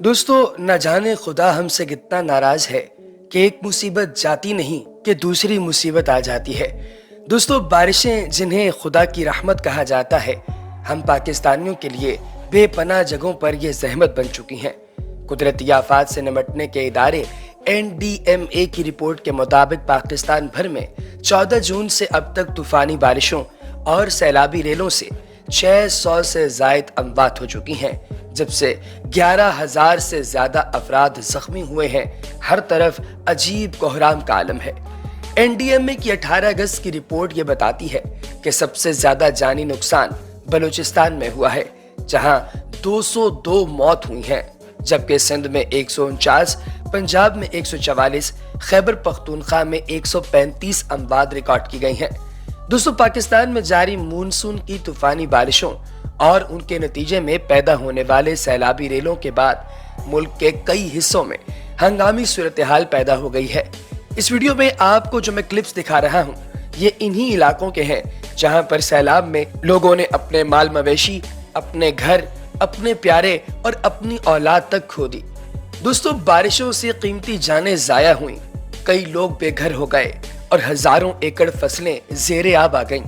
दोस्तों, न जाने खुदा हमसे कितना नाराज है कि एक मुसीबत जाती नहीं कि दूसरी मुसीबत आ जाती है। दोस्तों, बारिशें जिन्हें खुदा की रहमत कहा जाता है, हम पाकिस्तानियों के लिए बेपनाह जगहों पर ये ज़हमत बन चुकी हैं। कुदरती आफात से निपटने के इदारे NDMA की रिपोर्ट के मुताबिक पाकिस्तान भर में 14 जून से अब तक तूफानी बारिशों और सैलाबी रेलों से 600 से ज़ायद अमवात हो चुकी हैं, जब से 11,000 से ज्यादा अफराद जख्मी हुए हैं। हर तरफ अजीब कोहराम का आलम है। NDMA की 18 अगस्त की रिपोर्ट ये बताती है कि सबसे ज्यादा जानी नुकसान बलूचिस्तान में हुआ है, जहां 202 मौत हुई हैं, जबकि सिंध में 149, पंजाब में 144, खैबर पख्तूनख्वा में 135 अमवात रिकॉर्ड की गई हैं। दोस्तों, पाकिस्तान में जारी मानसून की तूफानी बारिशों और उनके नतीजे में पैदा होने वाले सैलाबी रेलों के बाद मुल्क के कई हिस्सों में हंगामी सूरत हाल पैदा हो गई है। इस वीडियो में आपको जो मैं क्लिप्स दिखा रहा हूँ, ये इन्हीं इलाकों के हैं जहां पर सैलाब में लोगों ने अपने माल मवेशी, अपने घर, अपने प्यारे और अपनी औलाद तक खो दी। दोस्तों, बारिशों से कीमती जानें जाया हुई, कई लोग बेघर हो गए और हजारों एकड़ फसलें ज़ेरे आब आ गईं।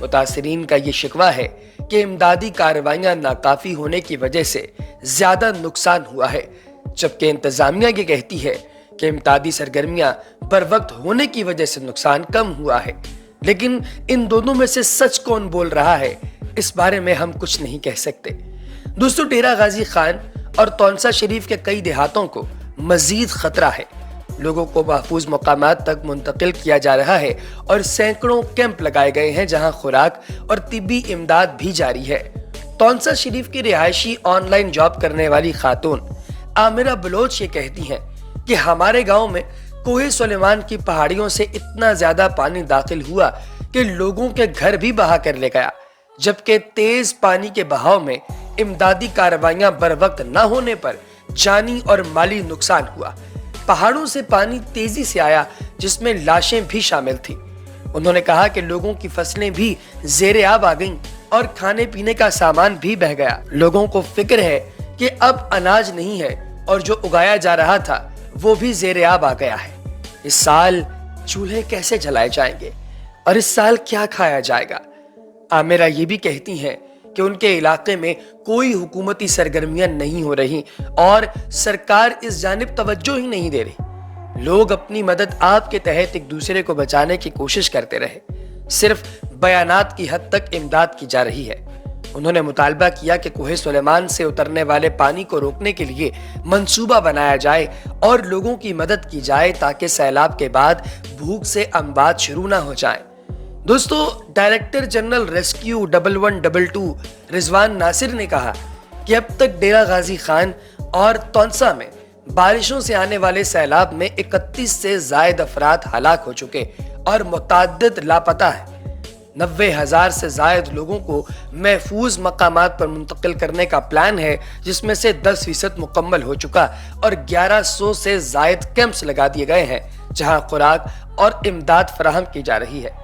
मुतासिरीन का ये शिकवा है कि इमदादी कार्रवाइयां नाकाफी होने की वजह से ज्यादा नुकसान हुआ है, जबकि इंतजामिया ये कहती है कि इमदादी सरगर्मियां बर वक्त होने की वजह से नुकसान कम हुआ है। लेकिन इन दोनों में से सच कौन बोल रहा है, इस बारे में हम कुछ नहीं कह सकते। दोस्तों, डेरा गाजी खान और तौनसा शरीफ के कई देहातों को मजीद खतरा है। लोगों को महफूज मकामात तक मुंतकिल किया जा रहा है और सैकड़ों कैंप लगाए गए हैं, जहां खुराक और तिब्बी इमदाद भी जारी है। तौनसा शरीफ की रिहायशी ऑनलाइन जॉब करने वाली खातून आमिरा बलोच ये कहती हैं कि हमारे गांव में कोहे सुलेमान की पहाड़ियों से इतना ज्यादा पानी दाखिल हुआ कि लोगों के घर भी बहा कर ले गया, जबकि तेज पानी के बहाव में इमदादी कार्रवाइयां बर वक्त न होने पर जानी और माली नुकसान हुआ। पहाड़ों से पानी तेजी से आया, जिसमें लाशें भी शामिल थी। उन्होंने कहा कि लोगों की फसलें भी ज़ेरे आब आ गईं और खाने पीने का सामान भी बह गया। लोगों को फिक्र है कि अब अनाज नहीं है और जो उगाया जा रहा था वो भी ज़ेरे आब आ गया है। इस साल चूल्हे कैसे जलाए जाएंगे और इस साल क्या खाया जाएगा। आमिरा ये भी कहती हैं कि उनके इलाके में कोई हुकूमती सरगर्मियां नहीं हो रही और सरकार इस जानिब तवज्जो ही नहीं दे रही। लोग अपनी मदद आपके तहत एक दूसरे को बचाने की कोशिश करते रहे, सिर्फ बयानात की हद तक इमदाद की जा रही है। उन्होंने मुतालबा किया कि कोहे सुलेमान से उतरने वाले पानी को रोकने के लिए मंसूबा बनाया जाए और लोगों की मदद की जाए, ताकि सैलाब के बाद भूख से अमवात शुरू ना हो जाए। दोस्तों, director general rescue 1122 Rizwan Nasir ने कहा कि अब तक डेरा गाजी खान और तौनसा में बारिशों से आने वाले सैलाब में 31 से जायद अफराद हलाक हो चुके और मुतअद्दिद लापता है। 90,000 से जायद लोगों को महफूज मकामात पर मुंतकिल करने का प्लान है, जिसमें से 10% मुकम्मल हो चुका और 1100 से जायद कैंप्स लगा दिए गए हैं, जहां खुराक और इमदाद फराहम की जा रही है।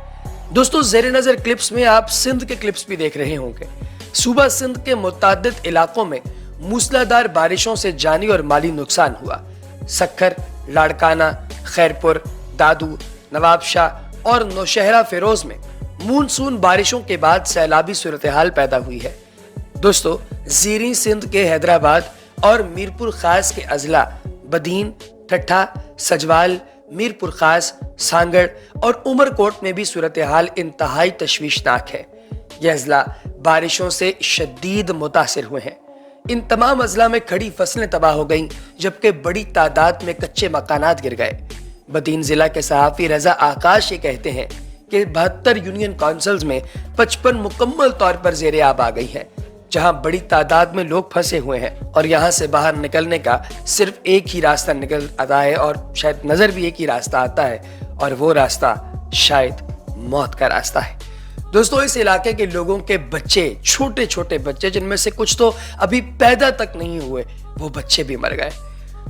दोस्तों, ज़ेरे नज़र क्लिप्स में आप सिंध के क्लिप्स भी देख रहे होंगे। सूबा सिंध के मुतअद्दिद इलाकों में मूसलाधार बारिशों से जानी और माली नुकसान हुआ। सक्खर, लाड़काना, खैरपुर, दादू, नवाबशाह और नौशहरा फिरोज में मानसून बारिशों के बाद सैलाबी सूरत हाल पैदा हुई है। दोस्तों, ज़ीरी सिंध के हैदराबाद और मीरपुर खास के अजला बदीन, ठट्ठा, सजवाल, मीरपुर खास, सांगड़ और उमरकोट में भी सूरत हाल इंतहाई तशवीशनाक है। यह अजला बारिशों से शदीद मुतासिर हुए हैं। इन तमाम अजला में खड़ी फसलें तबाह हो गईं, जबकि बड़ी तादाद में कच्चे मकानात गिर गए। बदीन जिला के सहाफी रजा आकाश ये कहते हैं कि 72 यूनियन काउंसिल्स में 55 मुकम्मल तौर पर ज़ेरे आब आ गई हैं, जहां बड़ी तादाद में लोग फंसे हुए हैं और यहां से बाहर निकलने का सिर्फ एक ही रास्ता निकल आता है और शायद नजर भी एक ही रास्ता आता है, और वो रास्ता शायद मौत का रास्ता है। दोस्तों, इस इलाके के लोगों के बच्चे, छोटे छोटे बच्चे, जिनमें से कुछ तो अभी पैदा तक नहीं हुए, वो बच्चे भी मर गए।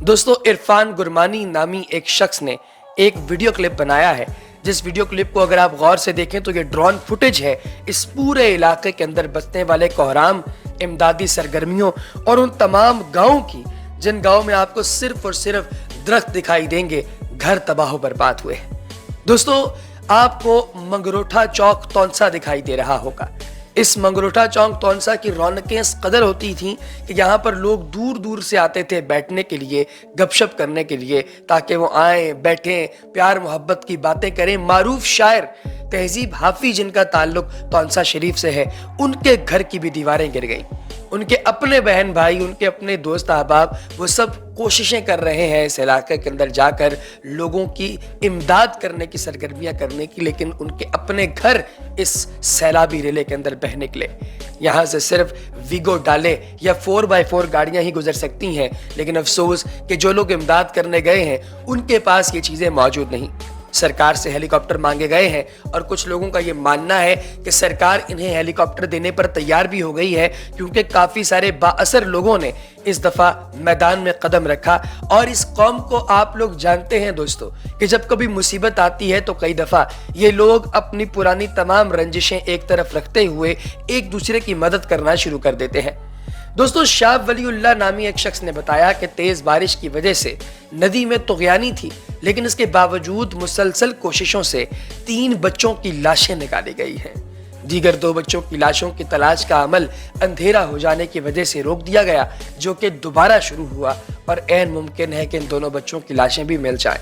दोस्तों, इरफान गुरमानी नामी एक शख्स ने एक वीडियो क्लिप बनाया है, जिस वीडियो क्लिप को अगर आप गौर से देखें तो ये ड्रोन फुटेज है इस पूरे इलाके के अंदर बसने वाले कोहराम, इमदादी सरगर्मियों और उन तमाम गांवों की جن گاؤں میں آپ کو صرف اور صرف درخت دکھائی دیں گے، گھر تباہ و برباد ہوئے۔ دوستو، آپ کو منگروٹھا چوک تونسا دکھائی دے رہا ہوگا۔ اس منگروٹھا چوک تونسا کی رونقیں اس قدر ہوتی تھیں کہ یہاں پر لوگ دور دور سے آتے تھے بیٹھنے کے لیے، گپ شپ کرنے کے لیے، تاکہ وہ آئیں، بیٹھیں، پیار محبت کی باتیں کریں۔ معروف شاعر تہذیب حافظ جن کا تعلق تونسا شریف سے ہے، ان کے گھر کی بھی دیواریں گر گئیں۔ ان کے اپنے بہن بھائی، ان کے اپنے دوست احباب، وہ سب کوششیں کر رہے ہیں اس علاقے کے اندر جا کر لوگوں کی امداد کرنے کی، سرگرمیاں کرنے کی، لیکن ان کے اپنے گھر اس سیلابی ریلے کے اندر بہہ نکلے۔ یہاں سے صرف ویگو ڈالے یا 4x4 گاڑیاں ہی گزر سکتی ہیں، لیکن افسوس کہ جو لوگ امداد کرنے گئے ہیں ان کے پاس یہ چیزیں موجود نہیں۔ سرکار سے ہیلی کاپٹر مانگے گئے ہیں اور کچھ لوگوں کا یہ ماننا ہے کہ سرکار انہیں ہیلی کاپٹر دینے پر تیار بھی ہو گئی ہے، کیونکہ کافی سارے با اثر لوگوں نے اس دفعہ میدان میں قدم رکھا۔ اور اس قوم کو آپ لوگ جانتے ہیں دوستو کہ جب کبھی مصیبت آتی ہے تو کئی دفعہ یہ لوگ اپنی پرانی تمام رنجشیں ایک طرف رکھتے ہوئے ایک دوسرے کی مدد کرنا شروع کر دیتے ہیں۔ دوستو، شاہ ولی اللہ نامی ایک شخص نے بتایا کہ تیز بارش کی وجہ سے ندی میں طغیانی تھی، لیکن اس کے باوجود مسلسل کوششوں سے 3 بچوں کی لاشیں نکالی گئی ہیں۔ دیگر 2 بچوں کی لاشوں کی تلاش کا عمل اندھیرا ہو جانے کی وجہ سے روک دیا گیا، جو کہ دوبارہ شروع ہوا اور عین ممکن ہے کہ ان دونوں بچوں کی لاشیں بھی مل جائیں۔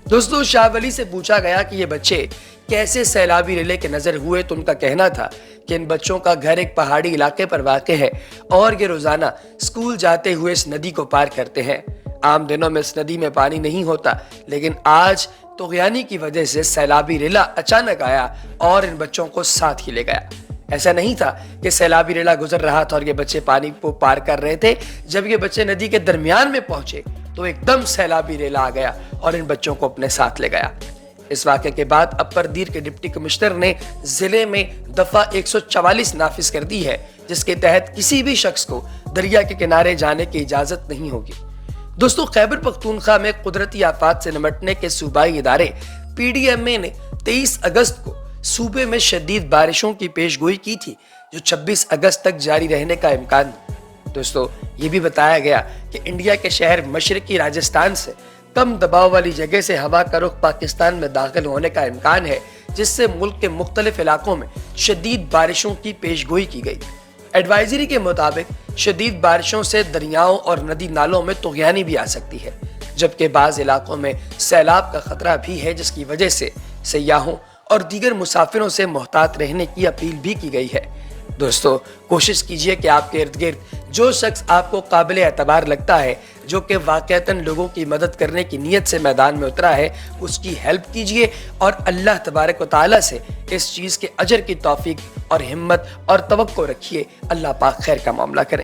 دوستو، شاہ ولی سے پوچھا گیا کہ یہ بچے کیسے سیلابی ریلے کے نظر ہوئے تو ان کا کہنا تھا کہ ان بچوں کا گھر ایک پہاڑی علاقے پر واقع ہے اور یہ روزانہ اسکول جاتے ہوئے اس ندی کو پار کرتے ہیں۔ عام دنوں میں اس ندی میں پانی نہیں ہوتا، لیکن آج طغیانی کی وجہ سے سیلابی ریلا اچانک آیا اور ان بچوں کو ساتھ ہی لے گیا۔ ایسا نہیں تھا کہ سیلابی ریلا گزر رہا تھا اور یہ بچے پانی کو پار کر رہے تھے۔ جب یہ بچے ندی کے درمیان میں پہنچے تو ایک دم سیلابی ریلا آ گیا اور ان بچوں کو اپنے ساتھ لے گیا۔ اس واقعے کے بعد اپر دیر کے ڈپٹی کمشنر نے ضلع میں دفعہ 144 نافذ کر دی ہے، جس کے تحت کسی بھی شخص کو دریا کے کنارے جانے کی اجازت نہیں ہوگی۔ دوستو، خیبر پختونخوا میں قدرتی آفات سے نمٹنے کے صوبائی ادارے PDMA نے 23 اگست کو صوبے میں شدید بارشوں کی پیش گوئی کی تھی، جو 26 اگست تک جاری رہنے کا امکان۔ دوستو، یہ بھی بتایا گیا کہ انڈیا کے شہر مشرقی راجستھان سے کم دباؤ والی جگہ سے ہوا کا رخ پاکستان میں داخل ہونے کا امکان ہے، جس سے ملک کے مختلف علاقوں میں شدید بارشوں کی پیش گوئی کی گئی۔ ایڈوائزری کے مطابق شدید بارشوں سے دریاؤں اور ندی نالوں میں طغیانی بھی آ سکتی ہے، جبکہ بعض علاقوں میں سیلاب کا خطرہ بھی ہے، جس کی وجہ سے سیاحوں اور دیگر مسافروں سے محتاط رہنے کی اپیل بھی کی گئی ہے۔ دوستو، کوشش کیجئے کہ آپ کے ارد گرد جو شخص آپ کو قابل اعتبار لگتا ہے، جو کہ واقعتاً لوگوں کی مدد کرنے کی نیت سے میدان میں اترا ہے، اس کی ہیلپ کیجئے اور اللہ تبارک و تعالیٰ سے اس چیز کے اجر کی توفیق اور ہمت اور توقع رکھیے۔ اللہ پاک خیر کا معاملہ کرے۔